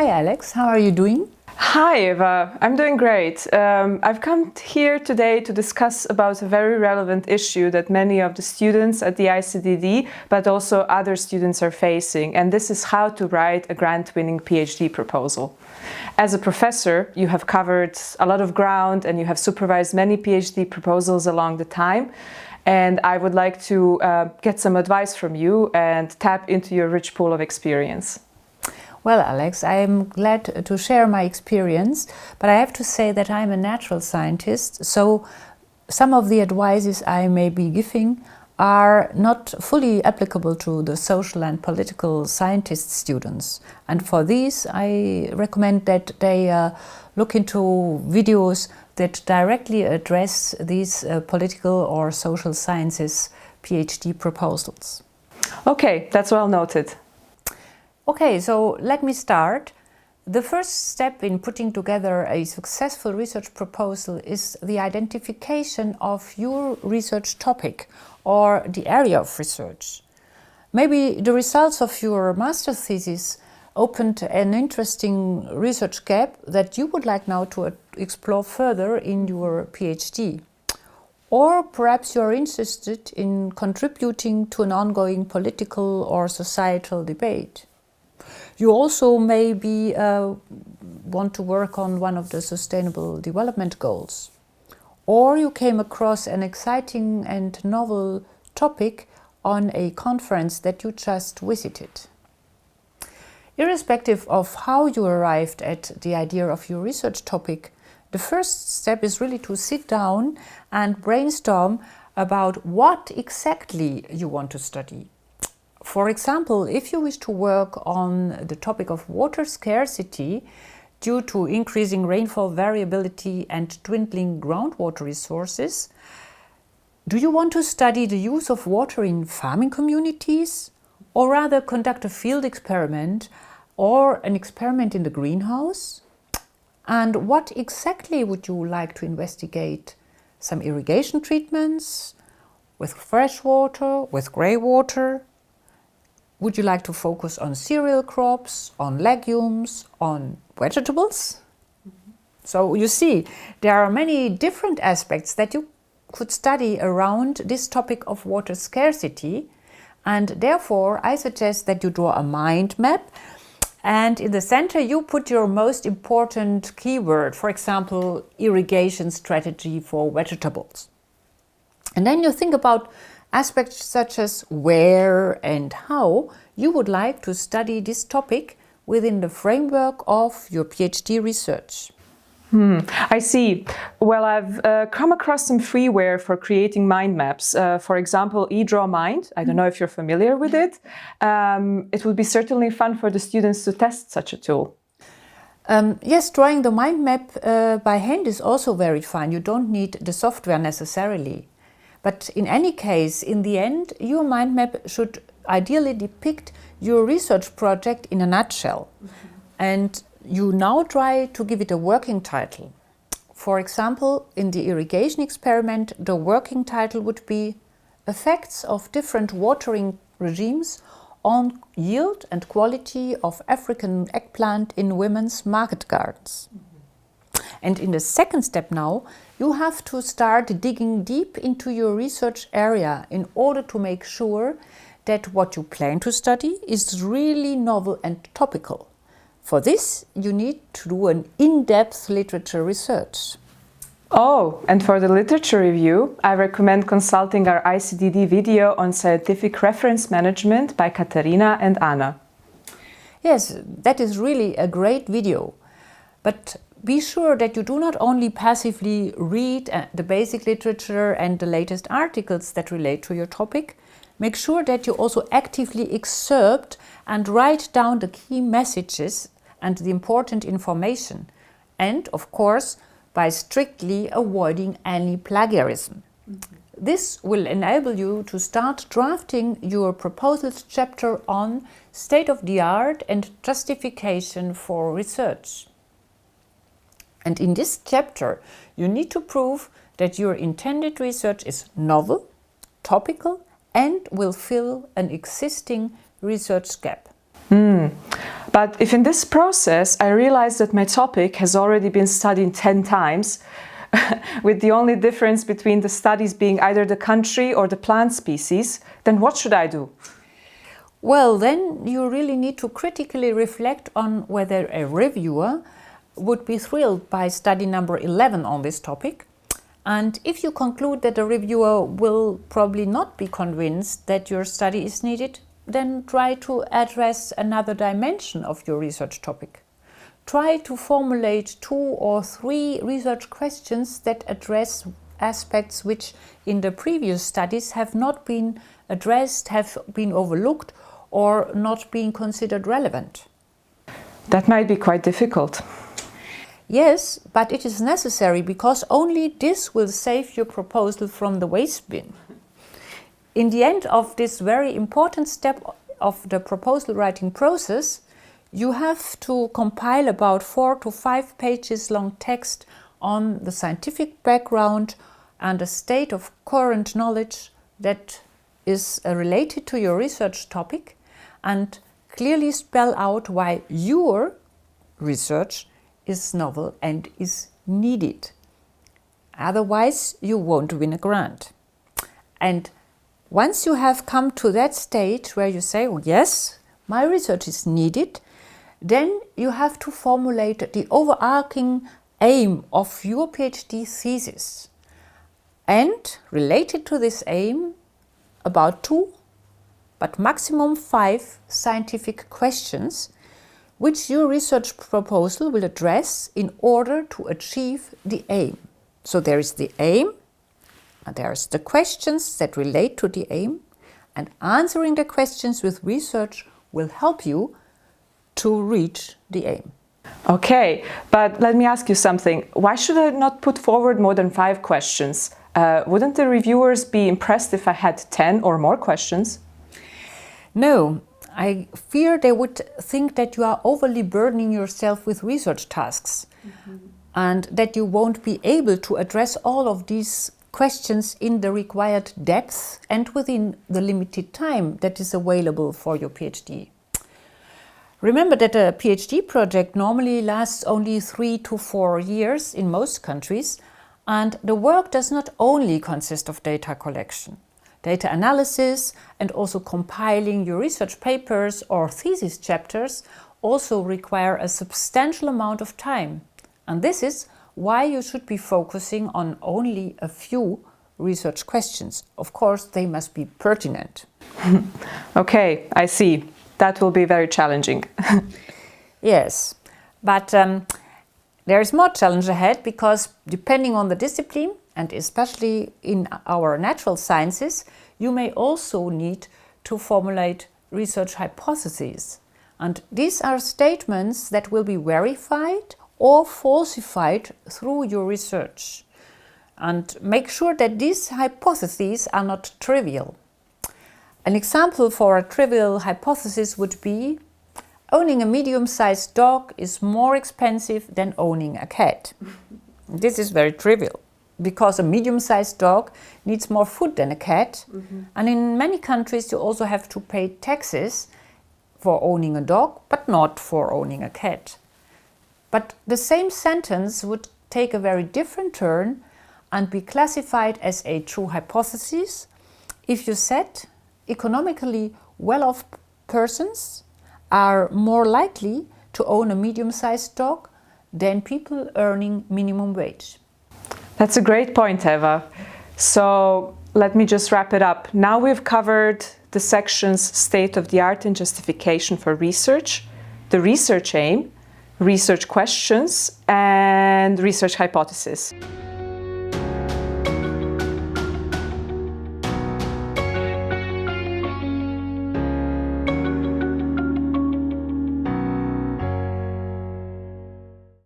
Hi Alex, how are you doing? Hi Eva, I'm doing great. I've come here today to discuss about a very relevant issue that many of the students at the ICDD, but also other students are facing, and this is how to write a grant-winning PhD proposal. As a professor, you have covered a lot of ground and you have supervised many PhD proposals along the time, and I would like to get some advice from you and tap into your rich pool of experience. Well, Alex, I'm glad to share my experience, but I have to say that I'm a natural scientist, so some of the advices I may be giving are not fully applicable to the social and political scientist students. And for these, I recommend that they look into videos that directly address these political or social sciences PhD proposals. Okay, that's well noted. Okay, so let me start. The first step in putting together a successful research proposal is the identification of your research topic or the area of research. Maybe the results of your master's thesis opened an interesting research gap that you would like now to explore further in your PhD. Or perhaps you are interested in contributing to an ongoing political or societal debate. You also maybe want to work on one of the Sustainable Development Goals. Or you came across an exciting and novel topic on a conference that you just visited. Irrespective of how you arrived at the idea of your research topic, the first step is really to sit down and brainstorm about what exactly you want to study. For example, if you wish to work on the topic of water scarcity due to increasing rainfall variability and dwindling groundwater resources, do you want to study the use of water in farming communities, or rather conduct a field experiment or an experiment in the greenhouse? And what exactly would you like to investigate? Some irrigation treatments with fresh water, with grey water? Would you like to focus on cereal crops, on legumes, on vegetables? So you see, there are many different aspects that you could study around this topic of water scarcity, and therefore I suggest that you draw a mind map, and in the center you put your most important keyword, for example, irrigation strategy for vegetables. And then you think about aspects such as where and how you would like to study this topic within the framework of your PhD research. I see. Well, I've come across some freeware for creating mind maps. For example, eDrawMind. I don't know if you're familiar with it. It would be certainly fun for the students to test such a tool. Yes, drawing the mind map by hand is also very fun. You don't need the software necessarily. But in any case, in the end, your mind map should ideally depict your research project in a nutshell. And you now try to give it a working title. For example, in the irrigation experiment, the working title would be Effects of Different Watering Regimes on Yield and Quality of African Eggplant in Women's Market Gardens. And in the second step now, you have to start digging deep into your research area in order to make sure that what you plan to study is really novel and topical. For this, you need to do an in-depth literature research. Oh, and for the literature review, I recommend consulting our ICDD video on scientific reference management by Katarina and Anna. Yes, that is really a great video. But be sure that you do not only passively read the basic literature and the latest articles that relate to your topic. Make sure that you also actively excerpt and write down the key messages and the important information. And, of course, by strictly avoiding any plagiarism. This will enable you to start drafting your proposals chapter on state-of-the-art and justification for research. And in this chapter, you need to prove that your intended research is novel, topical, and will fill an existing research gap. But if in this process I realize that my topic has already been studied 10 times, with the only difference between the studies being either the country or the plant species, then what should I do? Well, then you really need to critically reflect on whether a reviewer would be thrilled by study number 11 on this topic. And if you conclude that the reviewer will probably not be convinced that your study is needed, then try to address another dimension of your research topic. Try to formulate 2 or 3 research questions that address aspects which in the previous studies have not been addressed, have been overlooked, or not being considered relevant. That might be quite difficult. Yes, but it is necessary because only this will save your proposal from the waste bin. In the end of this very important step of the proposal writing process, you have to compile about 4 to 5 pages long text on the scientific background and the state of current knowledge that is related to your research topic, and clearly spell out why your research is novel and is needed. Otherwise, you won't win a grant. And once you have come to that stage where you say, oh, yes, my research is needed, then you have to formulate the overarching aim of your PhD thesis. And related to this aim, about 2, but maximum 5 scientific questions which your research proposal will address in order to achieve the aim. So there is the aim, and there's the questions that relate to the aim, and answering the questions with research will help you to reach the aim. Okay, but let me ask you something. Why should I not put forward more than 5 questions? Wouldn't the reviewers be impressed if I had 10 or more questions? No, I fear they would think that you are overly burdening yourself with research tasks, and that you won't be able to address all of these questions in the required depth and within the limited time that is available for your PhD. Remember that a PhD project normally lasts only 3 to 4 years in most countries, and the work does not only consist of data collection. Data analysis and also compiling your research papers or thesis chapters also require a substantial amount of time. And this is why you should be focusing on only a few research questions. Of course, they must be pertinent. Okay, I see. That will be very challenging. Yes, but there is more challenge ahead because depending on the discipline, and especially in our natural sciences, you may also need to formulate research hypotheses. And these are statements that will be verified or falsified through your research. And make sure that these hypotheses are not trivial. An example for a trivial hypothesis would be: owning a medium-sized dog is more expensive than owning a cat. This is very trivial, because a medium-sized dog needs more food than a cat. And in many countries you also have to pay taxes for owning a dog, but not for owning a cat. But the same sentence would take a very different turn and be classified as a true hypothesis if you said economically well-off persons are more likely to own a medium-sized dog than people earning minimum wage. That's a great point, Eva. So let me just wrap it up. Now we've covered the sections state of the art and justification for research, the research aim, research questions, and research hypothesis.